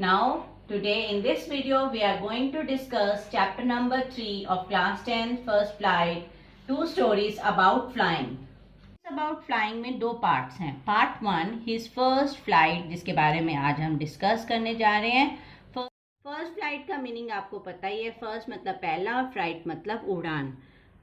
Now, today in this video, we are going to discuss chapter number 3 of class 10 first flight, two stories about flying. About flying में दो parts हैं. Part 1 his first flight, जिसके बारे में आज हम discuss करने जा रहे हैं. फर्स्ट फ्लाइट का मीनिंग आपको पता ही है. फर्स्ट मतलब पहला और फ्लाइट मतलब उड़ान.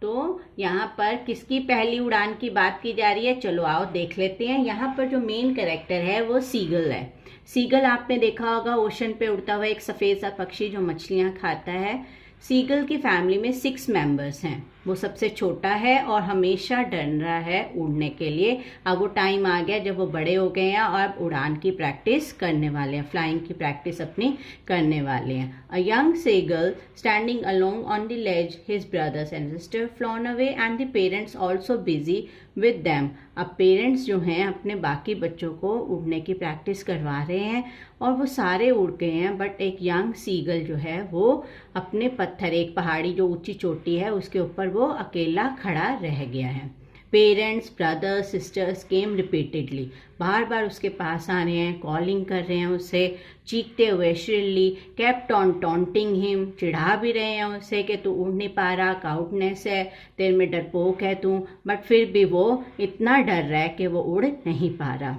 तो यहाँ पर किसकी पहली उड़ान की बात की जा रही है, चलो आओ देख लेते हैं. यहाँ पर जो मेन कैरेक्टर है वो सीगल है. सीगल आपने देखा होगा ओशन पे उड़ता हुआ एक सफ़ेद सा पक्षी जो मछलियाँ खाता है. सीगल की फैमिली में 6 मेंबर्स हैं. वो सबसे छोटा है और हमेशा डर रहा है उड़ने के लिए. अब वो टाइम आ गया जब वो बड़े हो गए हैं और अब उड़ान की प्रैक्टिस करने वाले हैं, फ्लाइंग की प्रैक्टिस अपनी करने वाले हैं. A young seagull standing along on the ledge, his brothers and sister flown away and the parents also busy with them. अब पेरेंट्स जो हैं अपने बाकी बच्चों को उड़ने की प्रैक्टिस करवा रहे हैं और वो सारे उड़ गए हैं, बट एक यंग सीगल जो है वो अपने पत्थर, एक पहाड़ी जो ऊंची चोटी है उसके ऊपर वो अकेला खड़ा रह गया है. पेरेंट्स, ब्रदर्स, सिस्टर्स केम रिपीटेडली, बार बार उसके पास आ रहे हैं, कॉलिंग कर रहे हैं उसे, चीखते हुए श्रिली, केप्ट ऑन टॉन्टिंग हिम, चिढ़ा भी रहे हैं उसे कि तू उड़ नहीं पा रहा, काउटनेस है, तेरे में डरपोक है तू. बट फिर भी वो इतना डर रहा है कि वो उड़ नहीं पा रहा.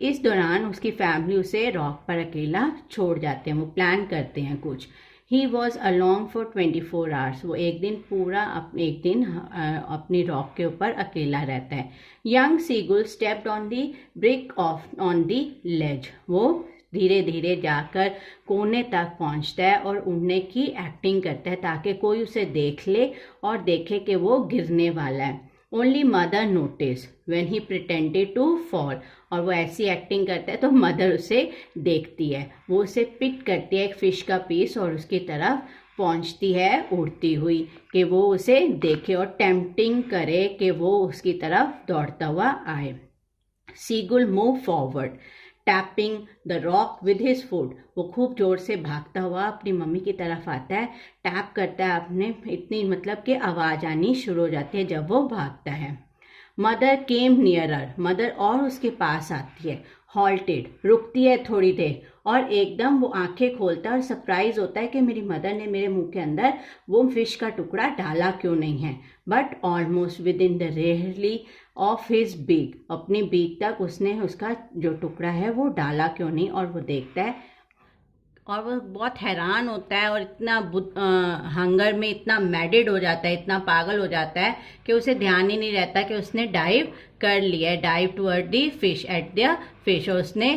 इस दौरान उसकी फैमिली उसे रॉक पर अकेला छोड़ जाते हैं. वो प्लान करते हैं कुछ. He was along for 24 hours. वो एक दिन अपनी रॉक के ऊपर अकेला रहता है. Young seagull stepped on the brick off on the ledge. वो धीरे धीरे जाकर कोने तक पहुंचता है और उड़ने की एक्टिंग करता है ताकि कोई उसे देख ले और देखे कि वो गिरने वाला है. Only mother notice when he pretended to fall. और वो ऐसी एक्टिंग करता है तो मदर उसे देखती है. वो उसे पिक करती है एक फिश का पीस और उसकी तरफ पहुंचती है उड़ती हुई कि वो उसे देखे और टेम्पटिंग करे कि वो उसकी तरफ दौड़ता हुआ आए. Seagull move forward tapping the rock with his foot. वो खूब जोर से भागता हुआ अपनी मम्मी की तरफ आता है, टैप करता है अपने, इतनी मतलब कि आवाज़ आनी शुरू हो जाती है जब वो भागता है. मदर केम नियरर. मदर और उसके पास आती है. हॉल्टेड, रुकती है थोड़ी देर और एकदम वो आंखें खोलता है और सरप्राइज होता है कि मेरी मदर ने मेरे मुंह के अंदर वो फिश का टुकड़ा डाला क्यों नहीं है. But almost within the rarely of his beak. अपनी बीक तक उसने उसका जो टुकड़ा है वो डाला क्यों नहीं. और वो देखता है और वो बहुत हैरान होता है और इतना हंगर में इतना मैडिड हो जाता है, इतना पागल हो जाता है कि उसे ध्यान ही नहीं रहता कि उसने डाइव कर लिया है. Dive toward the fish at the fish. और उसने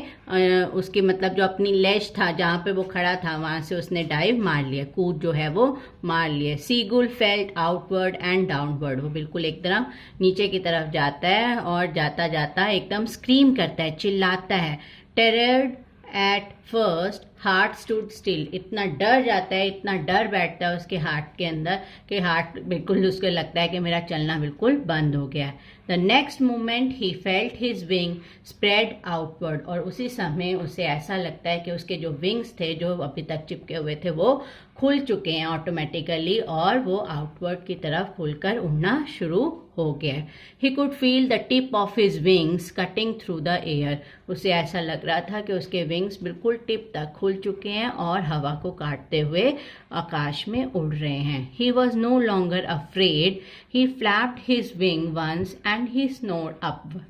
उसकी मतलब जो अपनी लेज था जहाँ पे वो खड़ा था वहाँ से उसने डाइव मार लिया, कूद जो है वो मार लिया. Seagull felt outward and downward. वो बिल्कुल एकदम नीचे की तरफ जाता है और जाता जाता एकदम स्क्रीम करता है, चिल्लाता है. Terrored at first heart stood still. इतना डर जाता है, इतना डर बैठता है उसके हार्ट के अंदर कि हार्ट बिल्कुल उसको लगता है कि मेरा चलना बिल्कुल बंद हो गया है. The next moment he felt his wing spread outward. और उसी समय उसे ऐसा लगता है कि उसके जो विंग्स थे जो अभी तक चिपके हुए थे वो खुल चुके हैं ऑटोमेटिकली और वो आउटवर्ड की तरफ खुलकर उड़ना शुरू हो गया. He could feel the tip of his wings cutting through the air. उसे ऐसा लग रहा था कि उसके विंग्स बिल्कुल टिप तक खुल चुके हैं और हवा को काटते हुए आकाश में उड़ रहे हैं. He was no longer afraid. He flapped his wing once and he snowed up.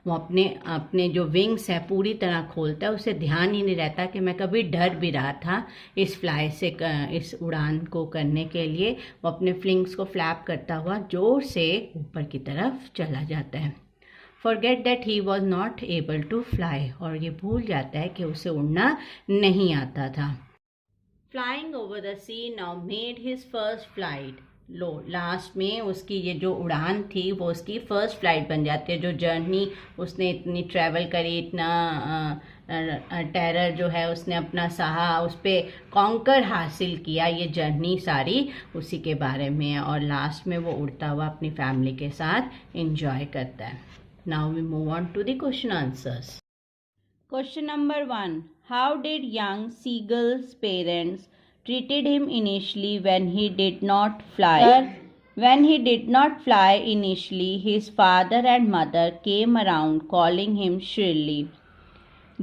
वो अपने जो विंग्स है पूरी तरह खोलता है. उसे ध्यान ही नहीं रहता कि मैं कभी डर भी रहा था इस फ्लाई से, इस उड़ान को करने के लिए. वो अपने विंग्स को फ्लैप करता हुआ जोर से ऊपर की तरफ चला जाता है. Forget that he was not able to fly. और ये भूल जाता है कि उसे उड़ना नहीं आता था. Flying over the sea now made his first flight. लो लास्ट में उसकी ये जो उड़ान थी वो उसकी फर्स्ट फ्लाइट बन जाती है. जो जर्नी उसने इतनी ट्रैवल करी, इतना टेरर जो है उसने अपना सहा, उस पर कॉन्कर हासिल किया, ये जर्नी सारी उसी के बारे में है. और लास्ट में वो उड़ता हुआ अपनी फैमिली के साथ एंजॉय करता है. Now we move on to the question answers. Question number 1. How did young seagulls parents treated him initially when he did not fly? When he did not fly initially, his father and mother came around calling him shrilly.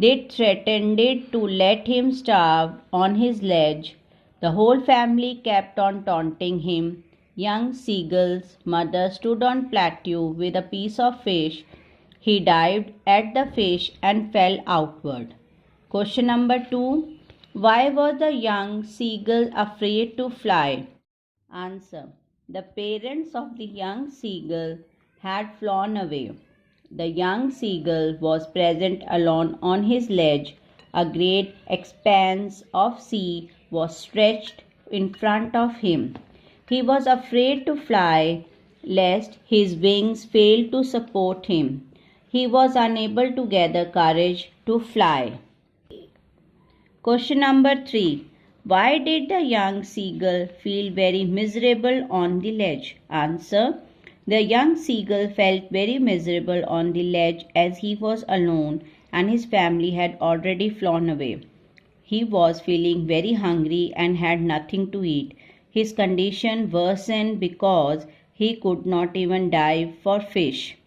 They threatened to let him starve on his ledge. The whole family kept on taunting him. Young Seagull's mother stood on plateau with a piece of fish. He dived at the fish and fell outward. Question number 2. Why was the young seagull afraid to fly? Answer. The parents of the young seagull had flown away. The young seagull was present alone on his ledge. A great expanse of sea was stretched in front of him. He was afraid to fly lest his wings fail to support him. He was unable to gather courage to fly. Question number 3. Why did the young seagull feel very miserable on the ledge? Answer. The young seagull felt very miserable on the ledge as he was alone and his family had already flown away. He was feeling very hungry and had nothing to eat. His condition worsened because he could not even dive for fish.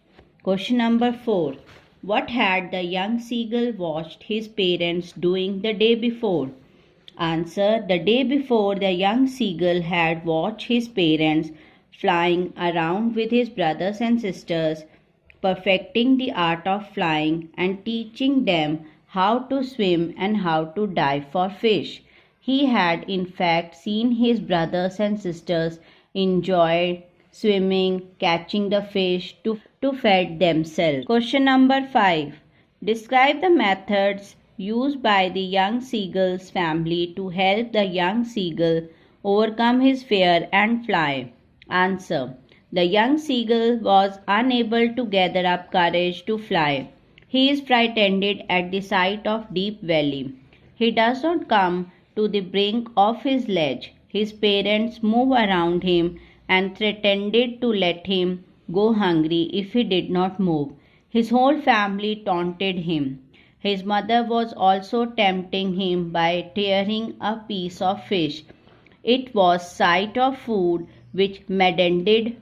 Question number 4. What had the young seagull watched his parents doing the day before? Answer. The day before, the young seagull had watched his parents flying around with his brothers and sisters, perfecting the art of flying and teaching them how to swim and how to dive for fish. He had in fact seen his brothers and sisters enjoy swimming, catching the fish to feed themselves. Question number 5. Describe the methods used by the young seagull's family to help the young seagull overcome his fear and fly. Answer. The young seagull was unable to gather up courage to fly. He is frightened at the sight of deep valley. He does not come to the brink of his ledge. His parents move around him and threatened to let him go hungry if he did not move. His whole family taunted him. His mother was also tempting him by tearing a piece of fish. It was sight of food which maddened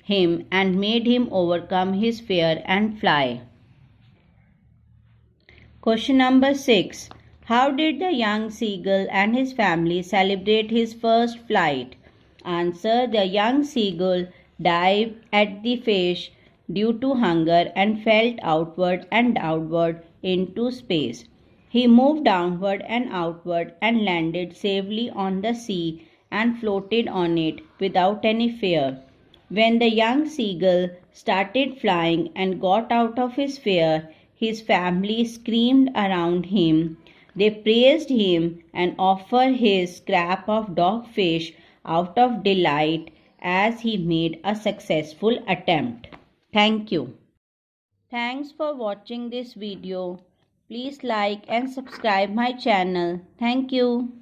him and made him overcome his fear and fly. Question number 6. How did the young seagull and his family celebrate his first flight? Answer. The young seagull dived at the fish due to hunger and fell outward and downward into space. He moved downward and outward and landed safely on the sea and floated on it without any fear. When the young seagull started flying and got out of his fear, his family screamed around him. They praised him and offered his scrap of dogfish out of delight as he made a successful attempt. Thank you. Thanks for watching this video. Please like and subscribe my channel. Thank you.